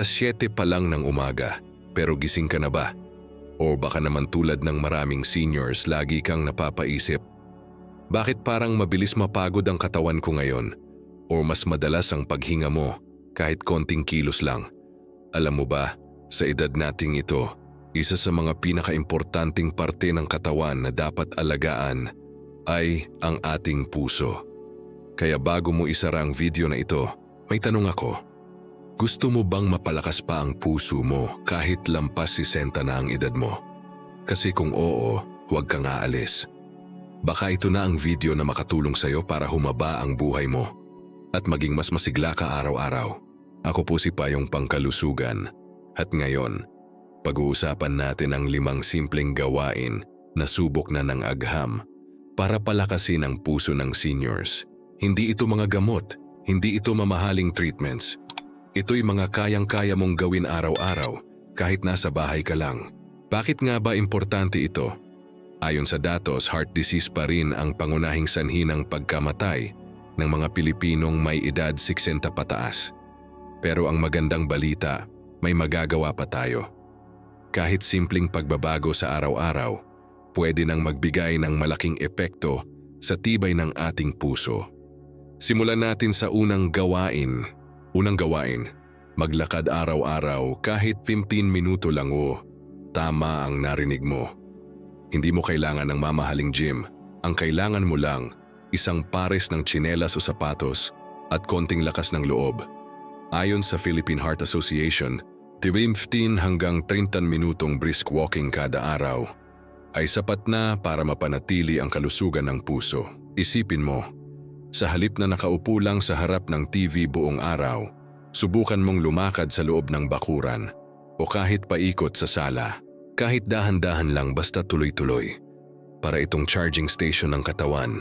7:00 pa lang ng umaga, pero gising ka na ba? O baka naman tulad ng maraming seniors, lagi kang napapaisip, bakit parang mabilis mapagod ang katawan ko ngayon? O mas madalas ang paghinga mo kahit konting kilos lang? Alam mo ba, sa edad nating ito, isa sa mga pinakaimportanting parte ng katawan na dapat alagaan ay ang ating puso. Kaya bago mo isara ang video na ito, may tanong ako. Gusto mo bang mapalakas pa ang puso mo kahit lampas 60 na ang edad mo? Kasi kung oo, huwag kang aalis. Baka ito na ang video na makatulong sa'yo para humaba ang buhay mo at maging mas masigla ka araw-araw. Ako po si Payong Pangkalusugan at ngayon, pag-uusapan natin ang 5 simpleng gawain na subok na ng agham para palakasin ang puso ng seniors. Hindi ito mga gamot, hindi ito mamahaling treatments. Ito'y mga kayang-kaya mong gawin araw-araw kahit nasa bahay ka lang. Bakit nga ba importante ito? Ayon sa datos, heart disease pa rin ang pangunahing sanhi ng pagkamatay ng mga Pilipinong may edad 60 pataas. Pero ang magandang balita, may magagawa pa tayo. Kahit simpleng pagbabago sa araw-araw, pwede nang magbigay ng malaking epekto sa tibay ng ating puso. Simulan natin sa unang gawain. Maglakad araw-araw kahit 15 minuto lang o. Tama ang narinig mo. Hindi mo kailangan ng mamahaling gym. Ang kailangan mo lang, isang pares ng tsinelas o sapatos at konting lakas ng loob. Ayon sa Philippine Heart Association, 15 hanggang 30 minutong brisk walking kada araw ay sapat na para mapanatili ang kalusugan ng puso. Isipin mo, sa halip na nakaupo lang sa harap ng TV buong araw, subukan mong lumakad sa loob ng bakuran o kahit paikot sa sala. Kahit dahan-dahan lang basta tuloy-tuloy. Para itong charging station ng katawan.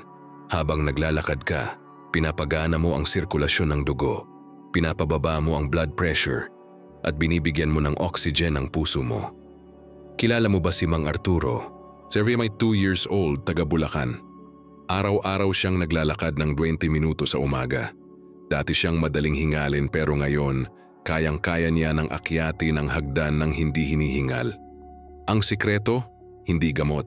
Habang naglalakad ka, pinapagana mo ang sirkulasyon ng dugo, pinapababa mo ang blood pressure, at binibigyan mo ng oxygen ang puso mo. Kilala mo ba si Mang Arturo? Si may 2 years old, taga Bulacan. Araw-araw siyang naglalakad ng 20 minuto sa umaga. Dati siyang madaling hingalin pero ngayon, kayang-kaya niya ng akyati ng hagdan ng hindi hinihingal. Ang sikreto, hindi gamot.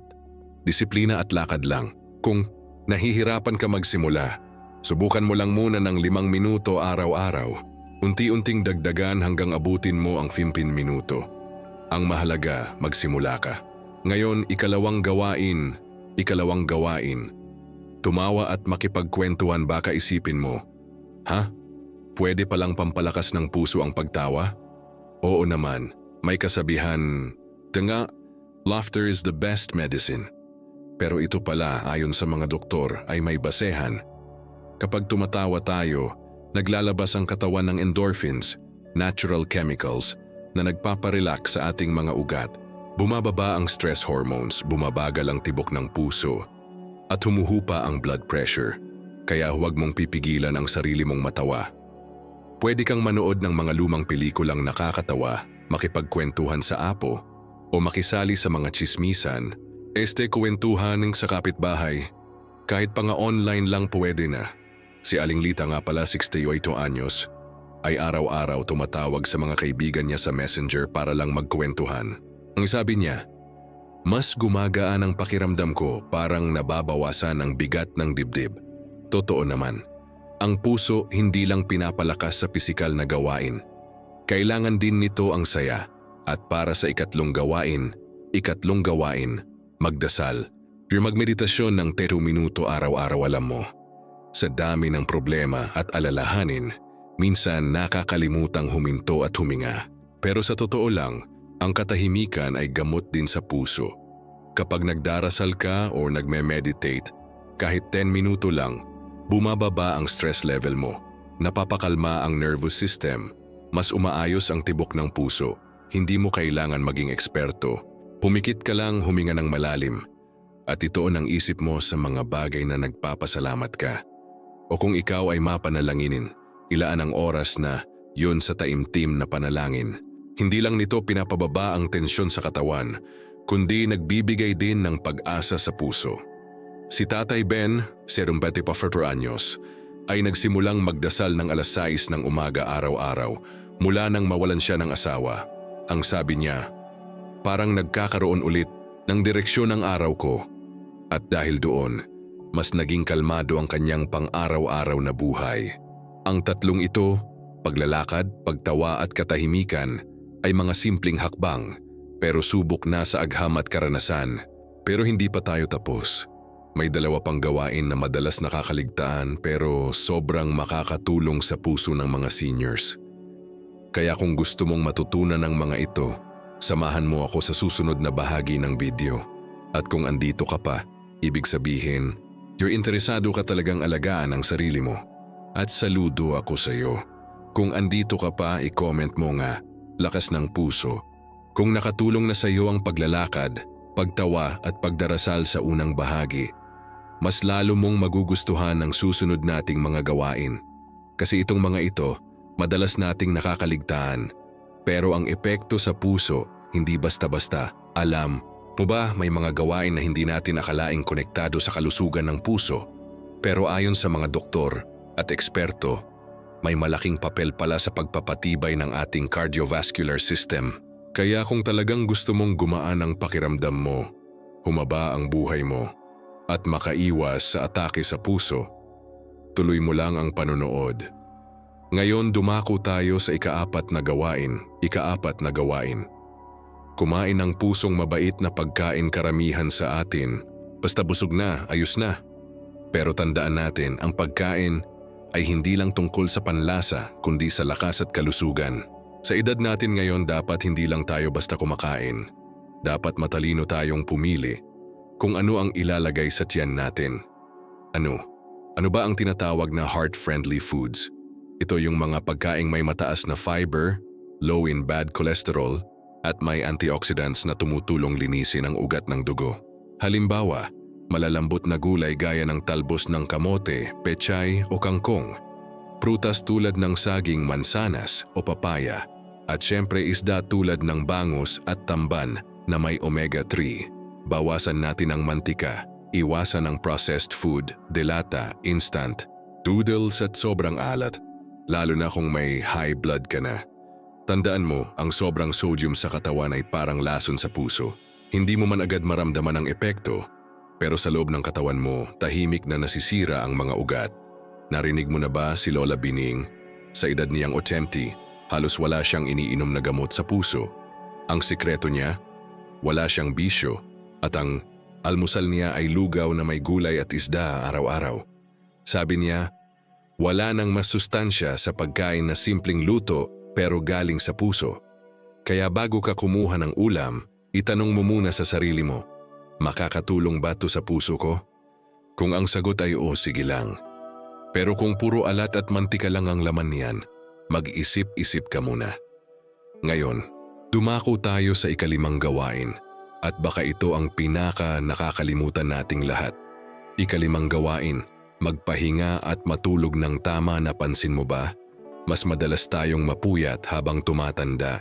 Disiplina at lakad lang. Kung nahihirapan ka magsimula, subukan mo lang muna ng 5 minuto araw-araw. Unti-unting dagdagan hanggang abutin mo ang 15 minuto. Ang mahalaga, magsimula ka. Ngayon, ikalawang gawain. Tumawa at makipagkwentuhan, baka isipin mo, ha? Pwede palang pampalakas ng puso ang pagtawa? Oo naman, may kasabihan, laughter is the best medicine. Pero ito pala, ayon sa mga doktor, ay may basehan. Kapag tumatawa tayo, naglalabas ang katawan ng endorphins, natural chemicals, na nagpaparelax sa ating mga ugat. Bumababa ang stress hormones, bumabagal ang tibok ng puso, at humuhupa ang blood pressure. Kaya huwag mong pipigilan ang sarili mong matawa. Pwede kang manood ng mga lumang pelikulang nakakatawa, makipagkwentuhan sa apo, o makisali sa mga tsismisan, kwentuhan sa kapitbahay. Kahit pa nga online lang pwede na. Si Aling Lita nga pala, 68 anyos, ay araw-araw tumatawag sa mga kaibigan niya sa Messenger para lang magkwentuhan. Ang sabi niya, mas gumagaan ang pakiramdam ko, parang nababawasan ang bigat ng dibdib. Totoo naman, ang puso hindi lang pinapalakas sa pisikal na gawain. Kailangan din nito ang saya. At para sa ikatlong gawain, magdasal. Magmeditasyon ng 30 minuto araw-araw. Alam mo, sa dami ng problema at alalahanin, minsan nakakalimutang huminto at huminga. Pero sa totoo lang, ang katahimikan ay gamot din sa puso. Kapag nagdarasal ka o nagme-meditate, kahit 10 minuto lang, bumababa ang stress level mo, napapakalma ang nervous system, mas umaayos ang tibok ng puso. Hindi mo kailangan maging eksperto. Pumikit ka lang, huminga ng malalim. At itoon ang isip mo sa mga bagay na nagpapasalamat ka. O kung ikaw ay mapanalanginin, ilaan ang oras na yun sa taimtim na panalangin. Hindi lang nito pinapababa ang tensyon sa katawan, kundi nagbibigay din ng pag-asa sa puso. Si Tatay Ben, 74 anyos, ay nagsimulang magdasal ng 6:00 ng umaga araw-araw Mula nang mawalan siya ng asawa, ang sabi niya, parang nagkakaroon ulit ng direksyon ng araw ko. At dahil doon, mas naging kalmado ang kanyang pang-araw-araw na buhay. Ang tatlong ito, paglalakad, pagtawa at katahimikan, ay mga simpleng hakbang, pero subok na sa agham at karanasan. Pero hindi pa tayo tapos. May dalawa pang gawain na madalas nakakaligtaan pero sobrang makakatulong sa puso ng mga seniors. Kaya kung gusto mong matutunan ng mga ito, samahan mo ako sa susunod na bahagi ng video. At kung andito ka pa, ibig sabihin, you're interesado ka talagang alagaan ang sarili mo. At saludo ako sa iyo. Kung andito ka pa, i-comment mo nga, lakas ng puso. Kung nakatulong na sa iyo ang paglalakad, pagtawa at pagdarasal sa unang bahagi, mas lalo mong magugustuhan ang susunod nating mga gawain. Kasi itong mga ito, madalas nating nakakaligtaan. Pero ang epekto sa puso, hindi basta-basta. Alam mo ba, may mga gawain na hindi natin akalaing konektado sa kalusugan ng puso. Pero ayon sa mga doktor at eksperto, may malaking papel pala sa pagpapatibay ng ating cardiovascular system. Kaya kung talagang gusto mong gumaan ang pakiramdam mo, humaba ang buhay mo, at makaiwas sa atake sa puso, tuloy mo lang ang panonood. Ngayon dumako tayo sa ikaapat na gawain. Kumain ng pusong mabait na pagkain karamihan sa atin. Basta busog na, ayos na. Pero tandaan natin, ang pagkain ay hindi lang tungkol sa panlasa kundi sa lakas at kalusugan. Sa edad natin ngayon dapat hindi lang tayo basta kumakain. Dapat matalino tayong pumili kung ano ang ilalagay sa tiyan natin. Ano ba ang tinatawag na heart-friendly foods? Ito yung mga pagkaing may mataas na fiber, low in bad cholesterol, at may antioxidants na tumutulong linisin ang ugat ng dugo. Halimbawa, malalambot na gulay gaya ng talbos ng kamote, pechay o kangkong, prutas tulad ng saging, mansanas o papaya, at syempre isda tulad ng bangus at tamban na may omega-3. Bawasan natin ang mantika, iwasan ang processed food, delata, instant, noodles at sobrang alat, lalo na kung may high blood ka na. Tandaan mo, ang sobrang sodium sa katawan ay parang lason sa puso. Hindi mo man agad maramdaman ang epekto, pero sa loob ng katawan mo, tahimik na nasisira ang mga ugat. Narinig mo na ba si Lola Bining? Sa edad niyang 80, halos wala siyang iniinom na gamot sa puso. Ang sikreto niya, wala siyang bisyo, at ang almusal niya ay lugaw na may gulay at isda araw-araw. Sabi niya, wala nang mas sustansya sa pagkain na simpleng luto pero galing sa puso. Kaya bago ka kumuha ng ulam, itanong mo muna sa sarili mo, makakatulong ba ito sa puso ko? Kung ang sagot ay oo, sige lang. Pero kung puro alat at mantika lang ang laman niyan, mag-isip-isip ka muna. Ngayon, dumako tayo sa ikalimang gawain. At baka ito ang pinaka-nakakalimutan nating lahat. Ikalimang gawain, magpahinga at matulog ng tama. Napansin mo ba? Mas madalas tayong mapuyat habang tumatanda.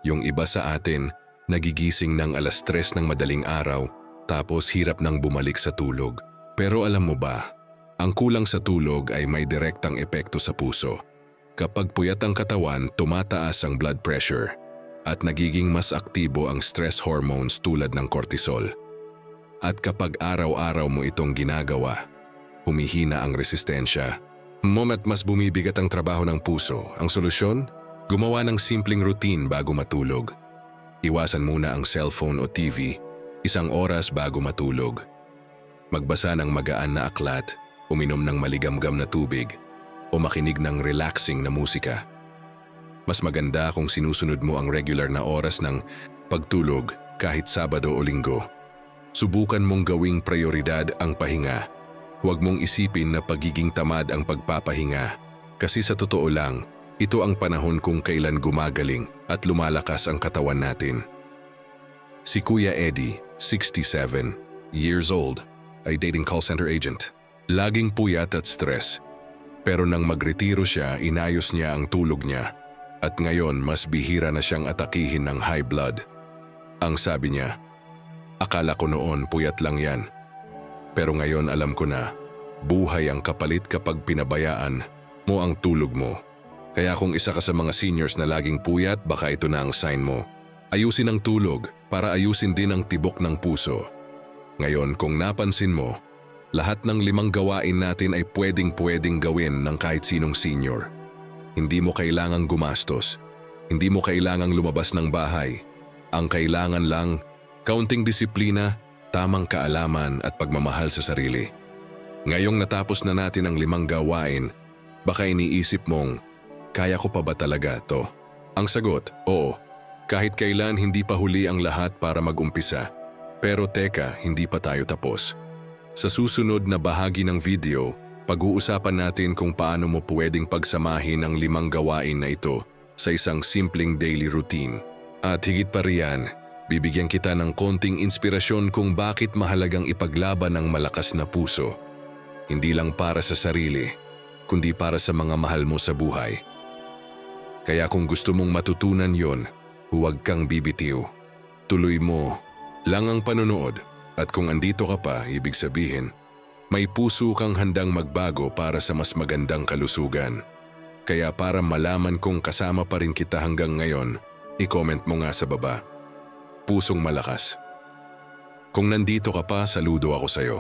Yung iba sa atin, nagigising ng 3:00 ng madaling araw, tapos hirap nang bumalik sa tulog. Pero alam mo ba, ang kulang sa tulog ay may direktang epekto sa puso. Kapag puyat ang katawan, tumataas ang blood pressure. At nagiging mas aktibo ang stress hormones tulad ng cortisol. At kapag araw-araw mo itong ginagawa, humihina ang resistensya. At mas bumibigat ang trabaho ng puso. Ang solusyon? Gumawa ng simpleng routine bago matulog. Iwasan muna ang cellphone o TV, 1 oras bago matulog. Magbasa ng magaan na aklat, uminom ng maligamgam na tubig, o makinig ng relaxing na musika. Mas maganda kung sinusunod mo ang regular na oras ng pagtulog kahit Sabado o Linggo. Subukan mong gawing prioridad ang pahinga. Huwag mong isipin na pagiging tamad ang pagpapahinga. Kasi sa totoo lang, ito ang panahon kung kailan gumagaling at lumalakas ang katawan natin. Si Kuya Eddie, 67 years old, ay dating call center agent. Laging puyat at stress. Pero nang magretiro siya, inayos niya ang tulog niya. At ngayon, mas bihira na siyang atakihin ng high blood. Ang sabi niya, akala ko noon puyat lang yan. Pero ngayon alam ko na, buhay ang kapalit kapag pinabayaan mo ang tulog mo. Kaya kung isa ka sa mga seniors na laging puyat, baka ito na ang sign mo. Ayusin ang tulog para ayusin din ang tibok ng puso. Ngayon, kung napansin mo, lahat ng 5 gawain natin ay pwedeng gawin ng kahit sinong senior. Hindi mo kailangang gumastos. Hindi mo kailangang lumabas ng bahay. Ang kailangan lang, kaunting disiplina, tamang kaalaman at pagmamahal sa sarili. Ngayong natapos na natin ang 5 gawain, baka iniisip mong, kaya ko pa ba talaga to? Ang sagot, oo. Kahit kailan hindi pa huli ang lahat para mag-umpisa. Pero teka, hindi pa tayo tapos. Sa susunod na bahagi ng video, pag-uusapan natin kung paano mo pwedeng pagsamahin ang 5 gawain na ito sa isang simpleng daily routine. At higit pa riyan, bibigyan kita ng konting inspirasyon kung bakit mahalagang ipaglaban ang malakas na puso. Hindi lang para sa sarili, kundi para sa mga mahal mo sa buhay. Kaya kung gusto mong matutunan yon, huwag kang bibitiw. Tuloy mo lang ang panonood at kung andito ka pa, ibig sabihin, may puso kang handang magbago para sa mas magandang kalusugan. Kaya para malaman kung kasama pa rin kita hanggang ngayon, i-comment mo nga sa baba. Pusong malakas. Kung nandito ka pa, saludo ako sa'yo.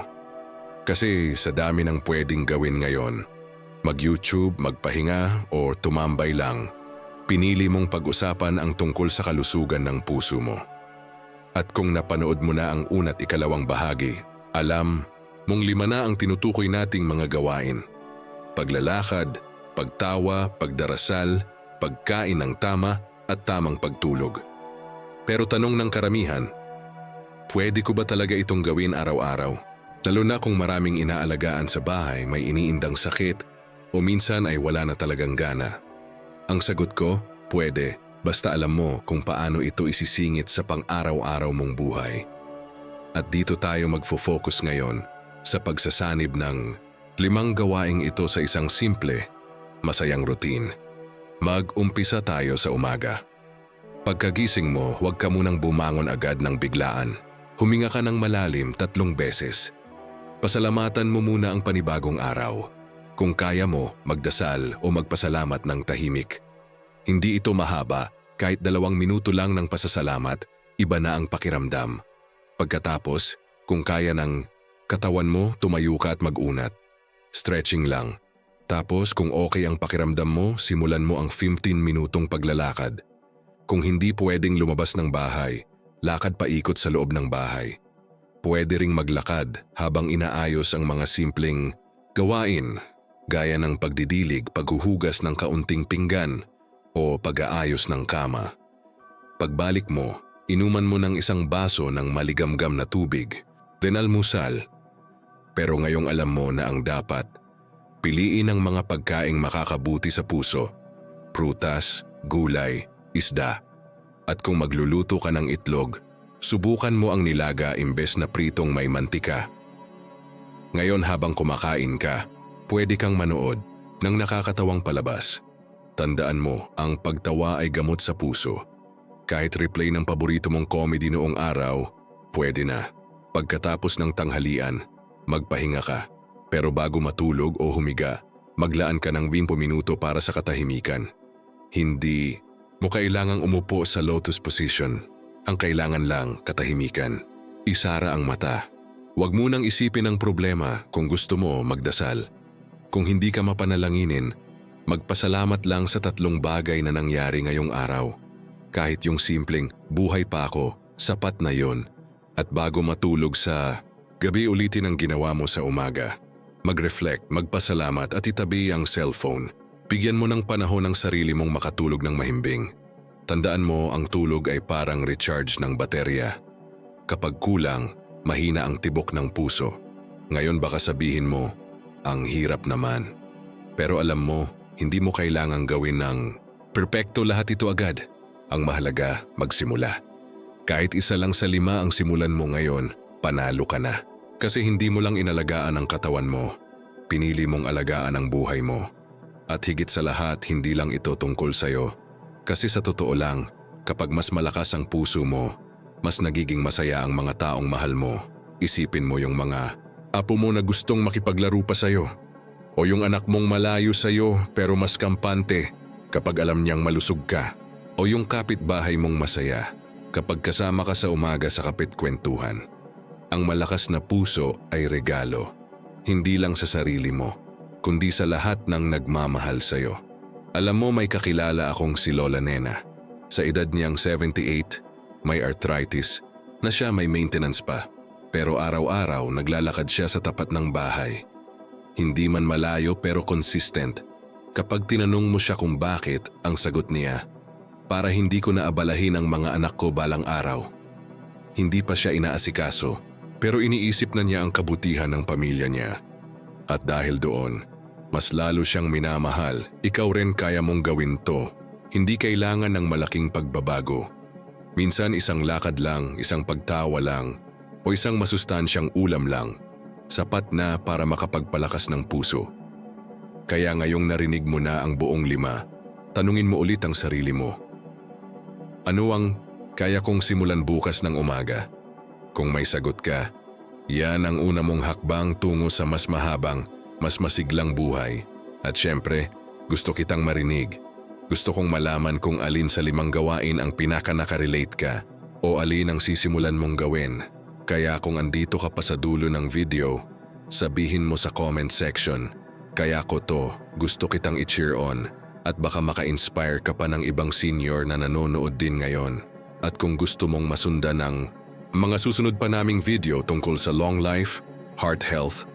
Kasi sa dami ng pwedeng gawin ngayon, mag-YouTube, magpahinga o tumambay lang, pinili mong pag-usapan ang tungkol sa kalusugan ng puso mo. At kung napanood mo na ang 1 at 2 bahagi, alam mong 5 na ang tinutukoy nating mga gawain. Paglalakad, pagtawa, pagdarasal, pagkain ng tama at tamang pagtulog. Pero tanong ng karamihan, pwede ko ba talaga itong gawin araw-araw? Lalo na kung maraming inaalagaan sa bahay, may iniindang sakit o minsan ay wala na talagang gana. Ang sagot ko, pwede, basta alam mo kung paano ito isisingit sa pang-araw-araw mong buhay. At dito tayo magfo-focus ngayon sa pagsasanib ng 5 gawaing ito sa isang simple, masayang routine. Mag-umpisa tayo sa umaga. Pagkagising mo, huwag ka munang bumangon agad ng biglaan. Huminga ka ng malalim 3 beses. Pasalamatan mo muna ang panibagong araw. Kung kaya mo, magdasal o magpasalamat ng tahimik. Hindi ito mahaba, kahit 2 minuto lang ng pasasalamat, iba na ang pakiramdam. Pagkatapos, kung kaya ng katawan mo, tumayo ka at mag-unat. Stretching lang. Tapos kung okay ang pakiramdam mo, simulan mo ang 15 minutong paglalakad. Kung hindi pwedeng lumabas ng bahay, lakad paikot sa loob ng bahay. Pwede ring maglakad habang inaayos ang mga simpleng gawain, gaya ng pagdidilig, paghuhugas ng kaunting pinggan o pag-aayos ng kama. Pagbalik mo, inuman mo ng 1 baso ng maligamgam na tubig, then almusal. Pero ngayong alam mo na ang dapat, piliin ang mga pagkaing makakabuti sa puso, prutas, gulay, isda. At kung magluluto ka ng itlog, subukan mo ang nilaga imbes na pritong may mantika. Ngayon habang kumakain ka, pwede kang manood ng nakakatawang palabas. Tandaan mo, ang pagtawa ay gamot sa puso. Kahit replay ng paborito mong comedy noong araw, pwede na. Pagkatapos ng tanghalian, magpahinga ka. Pero bago matulog o humiga, maglaan ka ng 20 minuto para sa katahimikan. Hindi mo kailangang umupo sa lotus position. Ang kailangan lang, katahimikan. Isara ang mata. Huwag munang isipin ang problema. Kung gusto mo, magdasal. Kung hindi ka mapanalanginin, magpasalamat lang sa 3 bagay na nangyari ngayong araw. Kahit yung simpleng, buhay pa ako, sapat na yon. At bago matulog sa gabi, ulitin ang ginawa mo sa umaga. Mag-reflect, magpasalamat at itabi ang cellphone. Bigyan mo ng panahon ang sarili mong makatulog ng mahimbing. Tandaan mo, ang tulog ay parang recharge ng baterya. Kapag kulang, mahina ang tibok ng puso. Ngayon baka sabihin mo, ang hirap naman. Pero alam mo, hindi mo kailangang gawin ng perpekto lahat ito agad. Ang mahalaga, magsimula. Kahit 1 lang sa 5 ang simulan mo ngayon, panalo ka na. Kasi hindi mo lang inalagaan ang katawan mo, pinili mong alagaan ang buhay mo. At higit sa lahat, hindi lang ito tungkol sa'yo. Kasi sa totoo lang, kapag mas malakas ang puso mo, mas nagiging masaya ang mga taong mahal mo. Isipin mo yung mga apo mo na gustong makipaglaro pa sa'yo. O yung anak mong malayo sa'yo pero mas kampante. Kapag alam niyang malusog ka o yung kapitbahay mong masaya kapag kasama ka sa umaga sa kapit-kwentuhan. Ang malakas na puso ay regalo, hindi lang sa sarili mo, kundi sa lahat ng nagmamahal sa'yo. Alam mo, may kakilala akong si Lola Nena. Sa edad niyang 78, may arthritis na siya may maintenance pa. Pero araw-araw naglalakad siya sa tapat ng bahay. Hindi man malayo pero consistent. Kapag tinanong mo siya kung bakit, ang sagot niya, para hindi ko naabalahin ang mga anak ko balang araw. Hindi pa siya inaasikaso, pero iniisip na niya ang kabutihan ng pamilya niya. At dahil doon, mas lalo siyang minamahal. Ikaw rin kaya mong gawin to. Hindi kailangan ng malaking pagbabago. Minsan isang lakad lang, isang pagtawa lang, o isang masustansyang ulam lang, sapat na para makapagpalakas ng puso. Kaya ngayong narinig mo na ang buong 5, tanungin mo ulit ang sarili mo. Ano ang kaya kong simulan bukas ng umaga? Kung may sagot ka, yan ang una mong hakbang tungo sa mas mahabang, mas masiglang buhay. At syempre, gusto kitang marinig. Gusto kong malaman kung alin sa 5 gawain ang pinaka-nakarelate ka o alin ang sisimulan mong gawin. Kaya kung andito ka pa sa dulo ng video, sabihin mo sa comment section, kaya ko to, gusto kitang i-cheer on at baka maka-inspire ka pa ng ibang senior na nanonood din ngayon. At kung gusto mong masundan ng mga susunod pa naming video tungkol sa long life, heart health,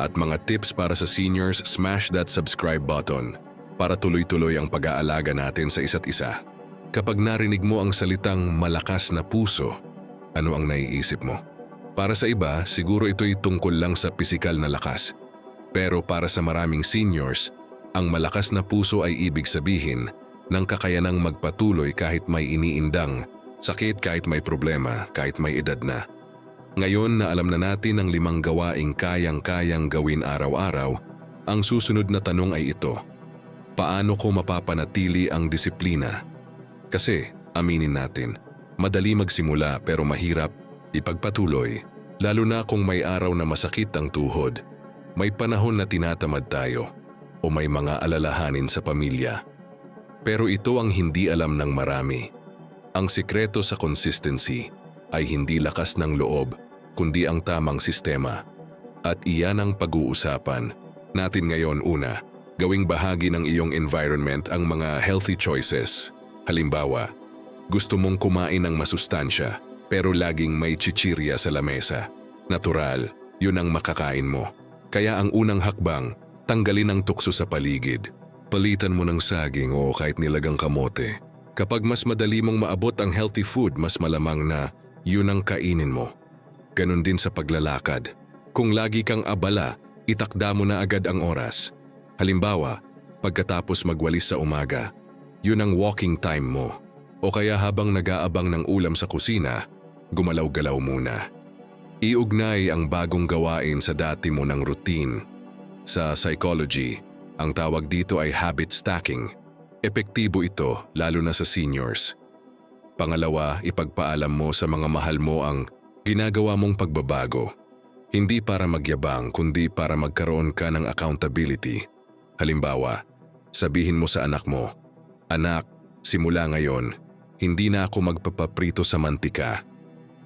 at mga tips para sa seniors, smash that subscribe button para tuloy-tuloy ang pag-aalaga natin sa isa't isa. Kapag narinig mo ang salitang malakas na puso, ano ang naiisip mo? Para sa iba, siguro ito'y tungkol lang sa pisikal na lakas. Pero para sa maraming seniors, ang malakas na puso ay ibig sabihin ng kakayanang magpatuloy kahit may iniindang, sakit kahit may problema, kahit may edad na. Ngayon na alam na natin ang 5 gawaing kayang-kayang gawin araw-araw, ang susunod na tanong ay ito. Paano ko mapapanatili ang disiplina? Kasi, aminin natin, madali magsimula pero mahirap ipagpatuloy, lalo na kung may araw na masakit ang tuhod, may panahon na tinatamad tayo, o may mga alalahanin sa pamilya. Pero ito ang hindi alam ng marami. Ang sikreto sa consistency ay hindi lakas ng loob, kundi ang tamang sistema. At iyan ang pag-uusapan natin ngayon. Una, gawing bahagi ng iyong environment ang mga healthy choices. Halimbawa, gusto mong kumain ng masustansya pero laging may chichirya sa lamesa. Natural, yun ang makakain mo. Kaya ang unang hakbang, tanggalin ang tukso sa paligid. Palitan mo ng saging o kahit nilagang kamote. Kapag mas madali mong maabot ang healthy food, mas malamang na yun ang kainin mo. Ganon din sa paglalakad. Kung lagi kang abala, itakda mo na agad ang oras. Halimbawa, pagkatapos magwalis sa umaga, yun ang walking time mo. O kaya habang nag-aabang ng ulam sa kusina, gumalaw-galaw muna. Iugnay ang bagong gawain sa dati mo ng routine. Sa psychology, ang tawag dito ay habit stacking. Epektibo ito lalo na sa seniors. Pangalawa, ipagpaalam mo sa mga mahal mo ang ginagawa mong pagbabago. Hindi para magyabang kundi para magkaroon ka ng accountability. Halimbawa, sabihin mo sa anak mo, "Anak, simula ngayon, hindi na ako magpapaprito sa mantika.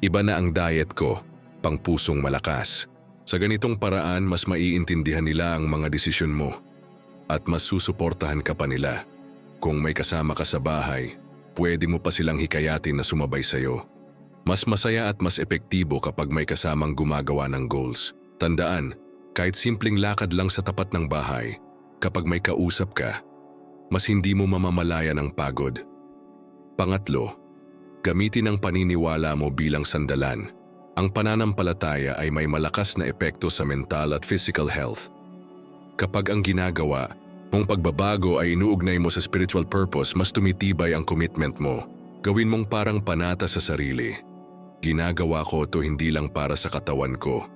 Iba na ang diet ko, pang pusong malakas." Sa ganitong paraan, mas maiintindihan nila ang mga desisyon mo at mas susuportahan ka pa nila. Kung may kasama ka sa bahay, pwede mo pa silang hikayatin na sumabay sa'yo. Mas masaya at mas epektibo kapag may kasamang gumagawa ng goals. Tandaan, kahit simpleng lakad lang sa tapat ng bahay, kapag may kausap ka, mas hindi mo mamamalayan ang pagod. Pangatlo, gamitin ang paniniwala mo bilang sandalan. Ang pananampalataya ay may malakas na epekto sa mental at physical health. Kapag ang ginagawa mong pagbabago ay inuugnay mo sa spiritual purpose, mas tumitibay ang commitment mo. Gawin mong parang panata sa sarili. Ginagawa ko ito hindi lang para sa katawan ko,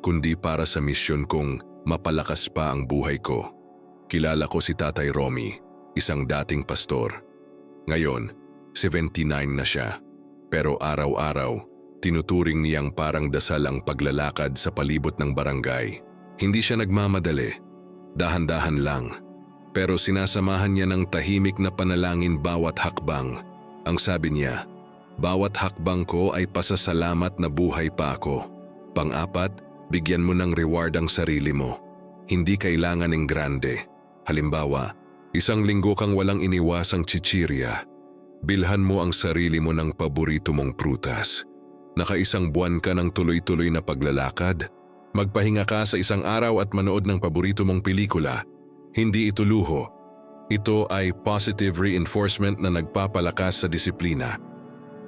kundi para sa misyon kong mapalakas pa ang buhay ko. Kilala ko si Tatay Romy, isang dating pastor. Ngayon, 79 na siya. Pero araw-araw, tinuturing niyang parang dasal ang paglalakad sa palibot ng barangay. Hindi siya nagmamadali, dahan-dahan lang. Pero sinasamahan niya ng tahimik na panalangin bawat hakbang. Ang sabi niya, bawat hakbang ko ay pasasalamat na buhay pa ako. Pang-apat, bigyan mo ng reward ang sarili mo. Hindi kailangan ng grande. Halimbawa, 1 linggo kang walang iniwasang chichirya. Bilhan mo ang sarili mo ng paborito mong prutas. Naka-1 buwan ka ng tuloy-tuloy na paglalakad. Magpahinga ka sa 1 araw at manood ng paborito mong pelikula. Hindi ito luho. Ito ay positive reinforcement na nagpapalakas sa disiplina.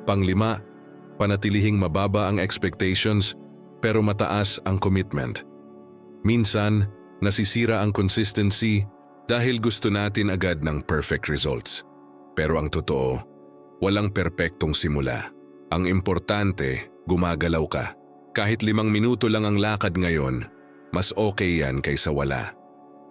Pang-5, panatilihing mababa ang expectations pero mataas ang commitment. Minsan, nasisira ang consistency dahil gusto natin agad ng perfect results. Pero ang totoo, walang perpektong simula. Ang importante, gumagalaw ka. Kahit 5 minuto lang ang lakad ngayon, mas okay yan kaysa wala.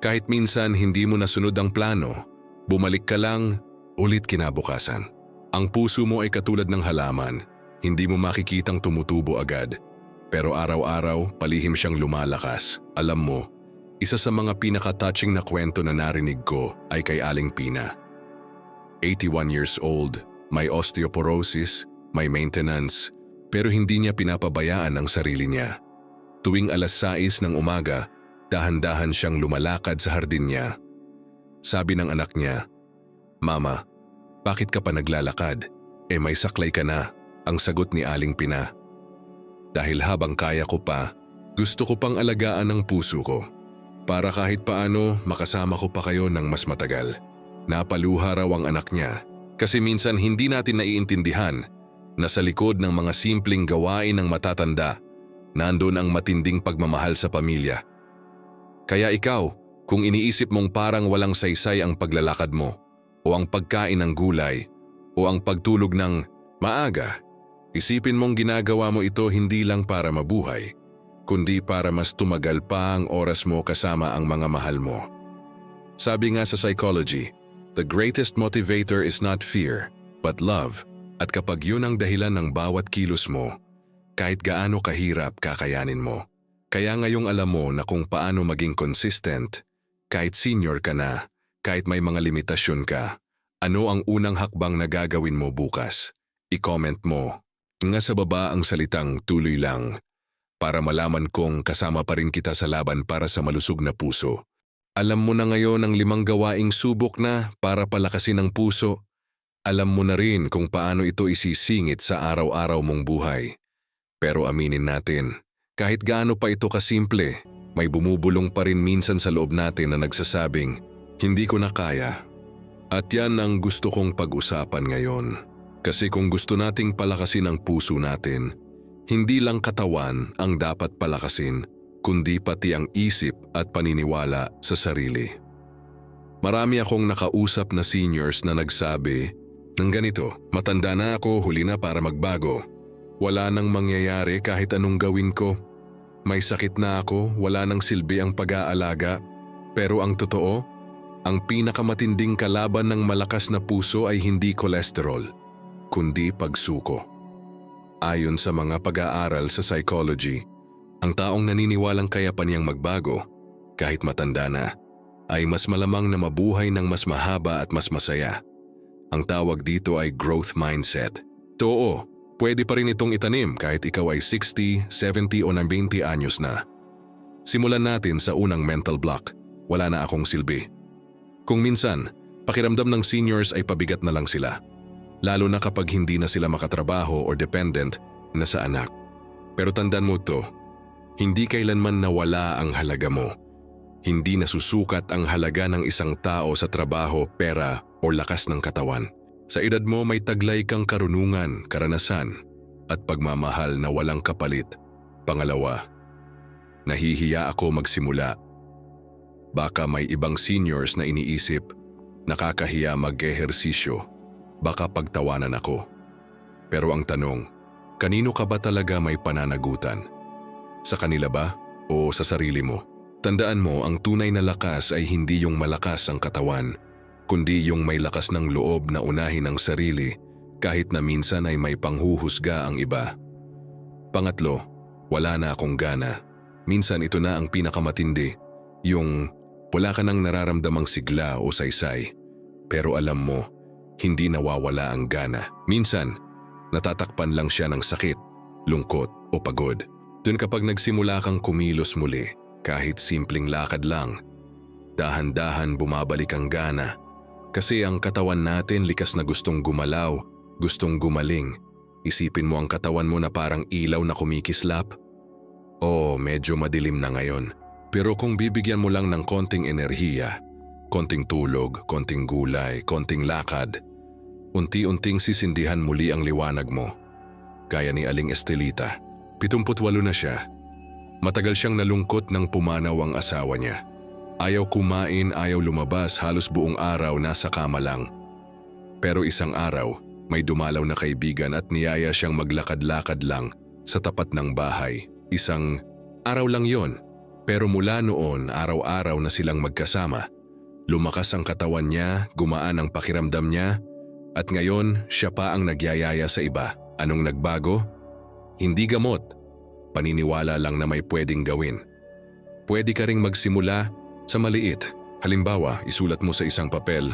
Kahit minsan hindi mo nasunod ang plano, bumalik ka lang, ulit kinabukasan. Ang puso mo ay katulad ng halaman, hindi mo makikitang tumutubo agad. Pero araw-araw, palihim siyang lumalakas. Alam mo, isa sa mga pinaka-touching na kwento na narinig ko ay kay Aling Pina. 81 years old, may osteoporosis, may maintenance, pero hindi niya pinapabayaan ang sarili niya. Tuwing 6:00 ng umaga, dahan-dahan siyang lumalakad sa hardin niya. Sabi ng anak niya, "Mama, bakit ka pa naglalakad? May saklay ka na," ang sagot ni Aling Pina. "Dahil habang kaya ko pa, gusto ko pang alagaan ang puso ko. Para kahit paano makasama ko pa kayo ng mas matagal." Napaluha raw ang anak niya kasi minsan hindi natin naiintindihan na sa likod ng mga simpleng gawain ng matatanda, nandun ang matinding pagmamahal sa pamilya. Kaya ikaw, kung iniisip mong parang walang saysay ang paglalakad mo, o ang pagkain ng gulay, o ang pagtulog ng maaga, isipin mong ginagawa mo ito hindi lang para mabuhay, kundi para mas tumagal pa ang oras mo kasama ang mga mahal mo. Sabi nga sa psychology, the greatest motivator is not fear, but love. At kapag yun ang dahilan ng bawat kilos mo, kahit gaano kahirap kakayanin mo. Kaya ngayong alam mo na kung paano maging consistent, kahit senior ka na, kahit may mga limitasyon ka, ano ang unang hakbang na gagawin mo bukas? I-comment mo nga sa baba ang salitang tuloy lang para malaman kong kasama pa rin kita sa laban para sa malusog na puso. Alam mo na ngayon ang 5 gawaing subok na para palakasin ang puso. Alam mo na rin kung paano ito isisingit sa araw-araw mong buhay. Pero aminin natin, kahit gaano pa ito kasimple, may bumubulong pa rin minsan sa loob natin na nagsasabing, hindi ko na kaya. At yan ang gusto kong pag-usapan ngayon. Kasi kung gusto nating palakasin ang puso natin, hindi lang katawan ang dapat palakasin, kundi pati ang isip at paniniwala sa sarili. Marami akong nakausap na seniors na nagsabi ng ganito, matanda na ako, huli na para magbago. Wala nang mangyayari kahit anong gawin ko. May sakit na ako, wala nang silbi ang pag-aalaga. Pero ang totoo, ang pinakamatinding kalaban ng malakas na puso ay hindi cholesterol, kundi pagsuko. Ayon sa mga pag-aaral sa psychology, ang taong naniniwalang kaya pa niyang magbago, kahit matanda na, ay mas malamang na mabuhay ng mas mahaba at mas masaya. Ang tawag dito ay growth mindset. Oo, pwede pa rin itong itanim kahit ikaw ay 60, 70 o 90 anyos na. Simulan natin sa unang mental block, wala na akong silbi. Kung minsan, pakiramdam ng seniors ay pabigat na lang sila. Lalo na kapag hindi na sila makatrabaho or dependent na sa anak. Pero tandaan mo to, hindi kailanman nawala ang halaga mo. Hindi nasusukat ang halaga ng isang tao sa trabaho, pera o lakas ng katawan. Sa edad mo may taglay kang karunungan, karanasan at pagmamahal na walang kapalit. Pangalawa, nahihiya ako magsimula. Baka may ibang seniors na iniisip, nakakahiya mag-ehersisyo. Baka pagtawanan ako. Pero ang tanong, kanino ka ba talaga may pananagutan? Sa kanila ba o sa sarili mo? Tandaan mo, ang tunay na lakas ay hindi yung malakas ang katawan, kundi yung may lakas ng loob na unahin ang sarili kahit na minsan ay may panghuhusga ang iba. Pangatlo, wala na akong gana. Minsan ito na ang pinakamatindi, yung Wala ka nang nararamdamang sigla o saysay. Pero alam mo, hindi nawawala ang gana. Minsan, natatakpan lang siya ng sakit, lungkot o pagod. Doon kapag nagsimula kang kumilos muli, kahit simpleng lakad lang, dahan-dahan bumabalik ang gana. Kasi ang katawan natin likas na gustong gumalaw, gustong gumaling. Isipin mo ang katawan mo na parang ilaw na kumikislap. Oo, medyo madilim na ngayon. Pero kung bibigyan mo lang ng konting enerhiya, konting tulog, konting gulay, konting lakad, unti-unting sisindihan muli ang liwanag mo. Gaya ni Aling Estelita, 78 na siya. Matagal siyang nalungkot nang pumanaw ang asawa niya. Ayaw kumain, ayaw lumabas, halos buong araw nasa kama lang. Pero isang araw, may dumalaw na kaibigan at niyaya siyang maglakad-lakad lang sa tapat ng bahay. Isang araw lang yon. Pero mula noon, araw-araw na silang magkasama. Lumakas ang katawan niya, gumaan ang pakiramdam niya, at ngayon siya pa ang nagyayaya sa iba. Anong nagbago? Hindi gamot. Paniniwala lang na may pwedeng gawin. Pwede ka ring magsimula sa maliit. Halimbawa, isulat mo sa isang papel,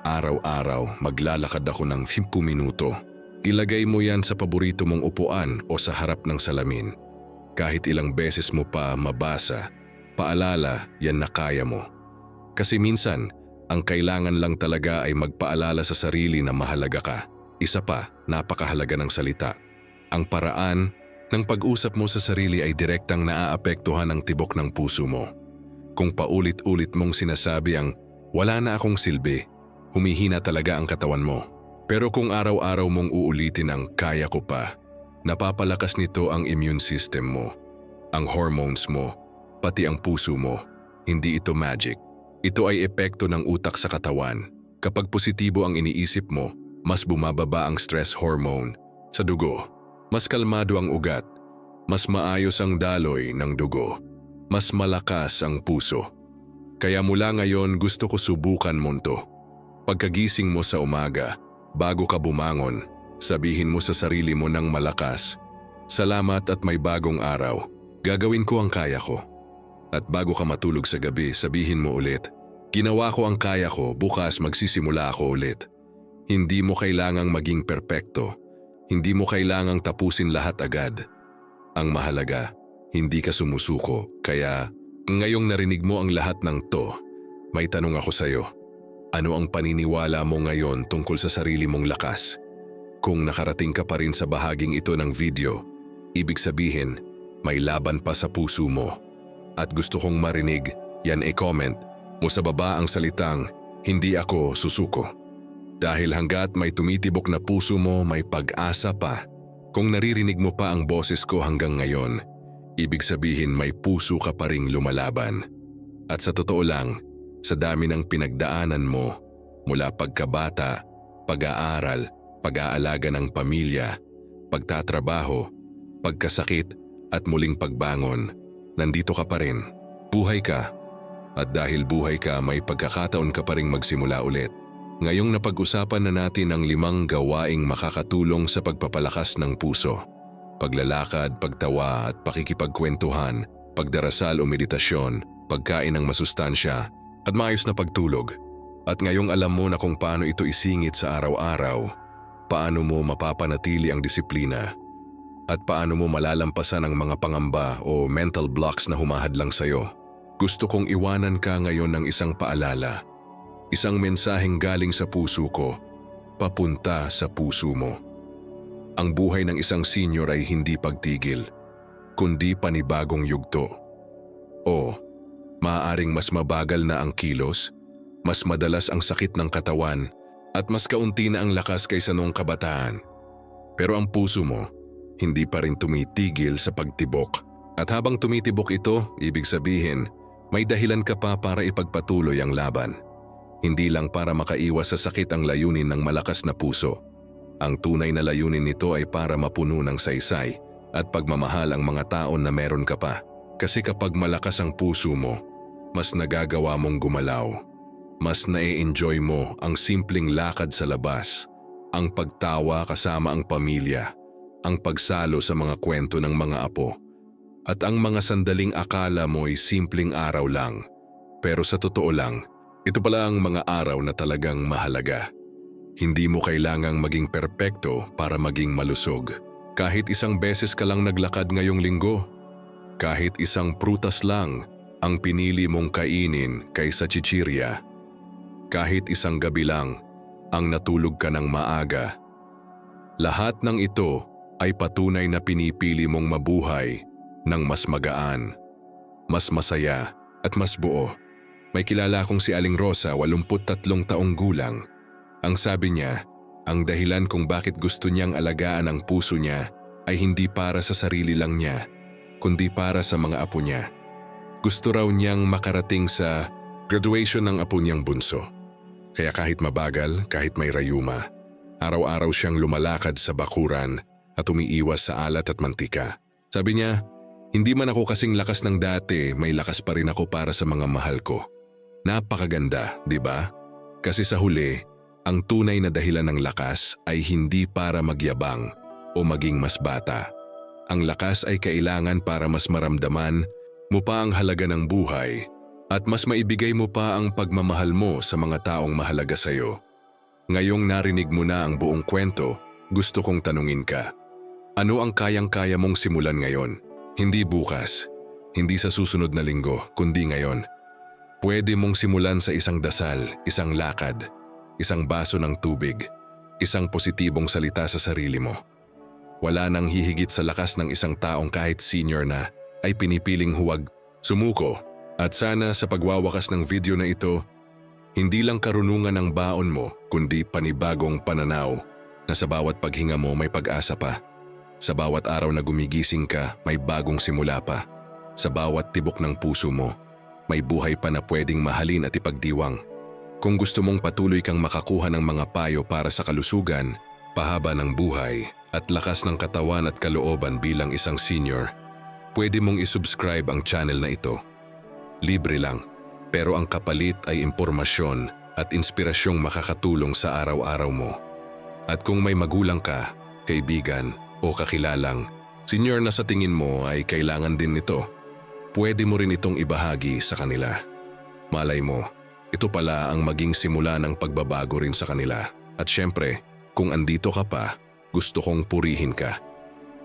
araw-araw maglalakad ako ng 10 minuto. Ilagay mo yan sa paborito mong upuan o sa harap ng salamin. Kahit ilang beses mo pa mabasa, paalala yan na kaya mo. Kasi minsan, ang kailangan lang talaga ay magpaalala sa sarili na mahalaga ka. Isa pa, napakahalaga ng salita. Ang paraan ng pag-usap mo sa sarili ay direktang naaapektuhan ang tibok ng puso mo. Kung paulit-ulit mong sinasabi ang wala na akong silbi, humihina talaga ang katawan mo. Pero kung araw-araw mong uulitin ang kaya ko pa, napapalakas nito ang immune system mo, ang hormones mo, pati ang puso mo. Hindi ito magic. Ito ay epekto ng utak sa katawan. Kapag positibo ang iniisip mo, mas bumababa ang stress hormone sa dugo. Mas kalmado ang ugat. Mas maayos ang daloy ng dugo. Mas malakas ang puso. Kaya mula ngayon gusto ko subukan mo to. Pagkagising mo sa umaga, bago ka bumangon, sabihin mo sa sarili mo ng malakas, "Salamat at may bagong araw. Gagawin ko ang kaya ko." At bago ka matulog sa gabi, sabihin mo ulit, "Ginawa ko ang kaya ko, bukas magsisimula ako ulit." Hindi mo kailangang maging perpekto. Hindi mo kailangang tapusin lahat agad. Ang mahalaga, hindi ka sumusuko. Kaya ngayong narinig mo ang lahat ng to, may tanong ako sa'yo. Ano ang paniniwala mo ngayon tungkol sa sarili mong lakas? Kung nakarating ka pa rin sa bahaging ito ng video, ibig sabihin, may laban pa sa puso mo. At gusto kong marinig, yan comment mo sa baba ang salitang, "Hindi ako susuko." Dahil hanggat may tumitibok na puso mo, may pag-asa pa. Kung naririnig mo pa ang boses ko hanggang ngayon, ibig sabihin may puso ka pa ring lumalaban. At sa totoo lang, sa dami ng pinagdaanan mo, mula pagkabata, pag-aaral, pag-aalaga ng pamilya, pagtatrabaho, pagkasakit at muling pagbangon, nandito ka pa rin. Buhay ka. At dahil buhay ka, may pagkakataon ka pa ring magsimula ulit. Ngayong napag-usapan na natin ang 5 gawaing makakatulong sa pagpapalakas ng puso. Paglalakad, pagtawa at pakikipagkwentuhan, pagdarasal o meditasyon, pagkain ng masustansya, at maayos na pagtulog. At ngayong alam mo na kung paano ito isingit sa araw-araw, paano mo mapapanatili ang disiplina, at paano mo malalampasan ang mga pangamba o mental blocks na humahadlang sa'yo. Gusto kong iwanan ka ngayon ng isang paalala. Isang mensaheng galing sa puso ko, papunta sa puso mo. Ang buhay ng isang senior ay hindi pagtigil, kundi panibagong yugto. O, maaaring mas mabagal na ang kilos, mas madalas ang sakit ng katawan, at mas kaunti na ang lakas kaysa noong kabataan. Pero ang puso mo, hindi pa rin tumitigil sa pagtibok. At habang tumitibok ito, ibig sabihin, may dahilan ka pa para ipagpatuloy ang laban. Hindi lang para makaiwas sa sakit ang layunin ng malakas na puso. Ang tunay na layunin nito ay para mapuno ng saysay at pagmamahal ang mga taon na meron ka pa. Kasi kapag malakas ang puso mo, mas nagagawa mong gumalaw. Mas na-enjoy mo ang simpleng lakad sa labas, ang pagtawa kasama ang pamilya, ang pagsalo sa mga kwento ng mga apo. At ang mga sandaling akala mo ay simpleng araw lang, Pero sa totoo lang, ito pala ang mga araw na talagang mahalaga. Hindi mo kailangang maging perpekto para maging malusog. Kahit isang beses ka lang naglakad ngayong linggo, kahit isang prutas lang ang pinili mong kainin kaysa chichirya, kahit isang gabi lang ang natulog ka ng maaga, lahat ng ito ay patunay na pinipili mong mabuhay ng mas magaan, mas masaya at mas buo. May kilala akong si Aling Rosa, 83 taong gulang. Ang sabi niya, ang dahilan kung bakit gusto niyang alagaan ang puso niya ay hindi para sa sarili lang niya, kundi para sa mga apo niya. Gusto raw niyang makarating sa graduation ng apo niyang bunso. Kaya kahit mabagal, kahit may rayuma, araw-araw siyang lumalakad sa bakuran at umiiwas sa alat at mantika. Sabi niya, hindi man ako kasing lakas ng dati, may lakas pa rin ako para sa mga mahal ko. Napakaganda, di ba? Kasi sa huli, ang tunay na dahilan ng lakas ay hindi para magyabang o maging mas bata. Ang lakas ay kailangan para mas maramdaman mo pa ang halaga ng buhay at mas maibigay mo pa ang pagmamahal mo sa mga taong mahalaga sa iyo. Ngayong narinig mo na ang buong kwento, gusto kong tanungin ka. Ano ang kayang-kaya mong simulan ngayon? Hindi bukas, hindi sa susunod na linggo, kundi ngayon. Pwede mong simulan sa isang dasal, isang lakad, isang baso ng tubig, isang positibong salita sa sarili mo. Wala nang hihigit sa lakas ng isang taong kahit senior na ay pinipiling huwag sumuko. At sana sa pagwawakas ng video na ito, hindi lang karunungan ang baon mo kundi panibagong pananaw na sa bawat paghinga mo may pag-asa pa. Sa bawat araw na gumigising ka may bagong simula pa. Sa bawat tibok ng puso mo may buhay pa na pwedeng mahalin at ipagdiwang. Kung gusto mong patuloy kang makakuha ng mga payo para sa kalusugan, pahaba ng buhay at lakas ng katawan at kalooban bilang isang senior, pwede mong isubscribe ang channel na ito. Libre lang, pero ang kapalit ay impormasyon at inspirasyong makakatulong sa araw-araw mo. At kung may magulang ka, kaibigan o kakilalang senior na sa tingin mo ay kailangan din nito, pwede mo rin itong ibahagi sa kanila. Malay mo, ito pala ang maging simula ng pagbabago rin sa kanila. At syempre, kung andito ka pa, gusto kong purihin ka.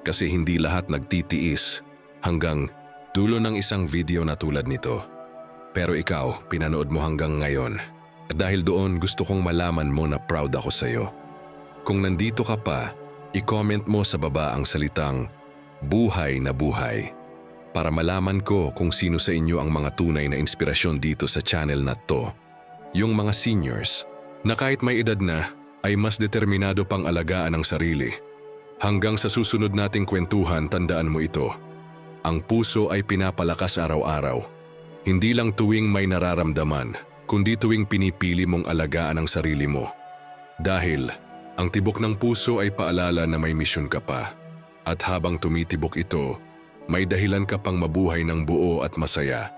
Kasi hindi lahat nagtitiis hanggang dulo ng isang video na tulad nito. Pero ikaw, pinanood mo hanggang ngayon. At dahil doon, gusto kong malaman mo na proud ako sa iyo. Kung nandito ka pa, i-comment mo sa baba ang salitang buhay na buhay para malaman ko kung sino sa inyo ang mga tunay na inspirasyon dito sa channel na to. Yung mga seniors na kahit may edad na ay mas determinado pang alagaan ang sarili. Hanggang sa susunod nating kwentuhan, tandaan mo ito. Ang puso ay pinapalakas araw-araw. Hindi lang tuwing may nararamdaman, kundi tuwing pinipili mong alagaan ang sarili mo. Dahil ang tibok ng puso ay paalala na may misyon ka pa. At habang tumitibok ito, may dahilan ka pang mabuhay ng buo at masaya.